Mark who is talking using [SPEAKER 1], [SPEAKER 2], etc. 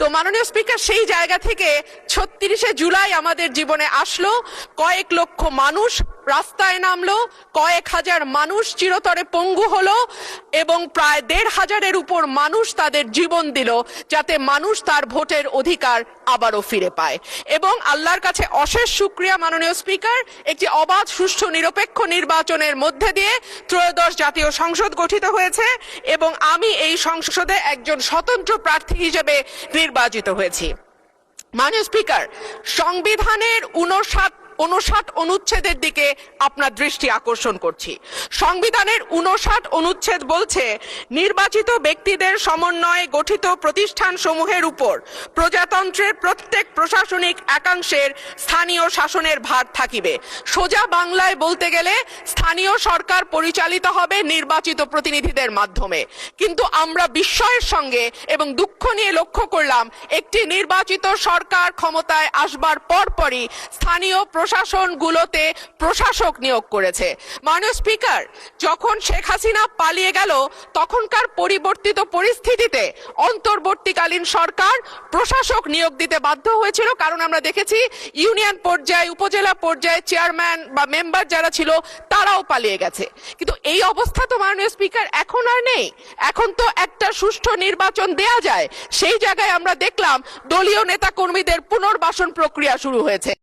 [SPEAKER 1] তো মাননীয় স্পিকার, সেই জায়গা থেকে ৩৬শে জুলাই আমাদের জীবনে আসলো, কয়েক লক্ষ মানুষ রাস্তায় নামলো, কয়েক হাজার মানুষ চিরতরে পঙ্গু হলো এবং প্রায় ১৫০০-এর উপর মানুষ তাদের জীবন দিল যাতে মানুষ তার ভোটের অধিকার আবারও ফিরে পায়। এবং আল্লাহর কাছে অশেষ শুকরিয়া মাননীয় স্পিকার, একটি অবাধ, সুষ্ঠু, নিরপেক্ষ নির্বাচনের মধ্যে দিয়ে ত্রয়োদশ জাতীয় সংসদ গঠিত হয়েছে এবং আমি এই সংসদে একজন স্বতন্ত্র প্রার্থী হিসেবে নির্বাচিত হয়েছি। মাননীয় স্পিকার, সংবিধানের ৫৯ অনুচ্ছেদের দিকে আপনার দৃষ্টি আকর্ষণ করছি। সংবিধানের ৫৯ অনুচ্ছেদ বলছে, নির্বাচিত ব্যক্তিদের সমন্বয়ে গঠিত প্রতিষ্ঠান সমূহের উপর প্রজাতন্ত্রের প্রত্যেক প্রশাসনিক একাংশের স্থানীয় শাসনের ভার থাকিবে। সোজা বাংলায় বলতে গেলে স্থানীয় সরকার পরিচালিত হবে নির্বাচিত প্রতিনিধিদের মাধ্যমে। কিন্তু আমরা বিস্ময়ের সঙ্গে এবং দুঃখ নিয়ে লক্ষ্য করলাম, একটি নির্বাচিত সরকার ক্ষমতায় আসবার পরপরই স্থানীয় প্রশাসনগুলোতে প্রশাসক নিয়োগ করেছে। মাননীয় স্পিকার, যখন শেখ হাসিনা পালিয়ে গেল তখনকার পরিবর্তিত পরিস্থিতিতে অন্তর্বর্তীকালীন সরকার প্রশাসক নিয়োগ দিতে বাধ্য হয়েছিল, কারণ আমরা দেখেছি ইউনিয়ন পর্যায়ে, উপজেলা পর্যায়ে চেয়ারম্যান বা মেম্বার যারা ছিল তারাও পালিয়ে গেছে। কিন্তু এই অবস্থা তো মাননীয় স্পিকার এখন আর নেই। এখন তো একটা সুষ্ঠু নির্বাচন দেয়া যায়। সেই জায়গায় আমরা দেখলাম দলীয় নেতা কর্মীদের পুনর্বাসন প্রক্রিয়া শুরু হয়েছে।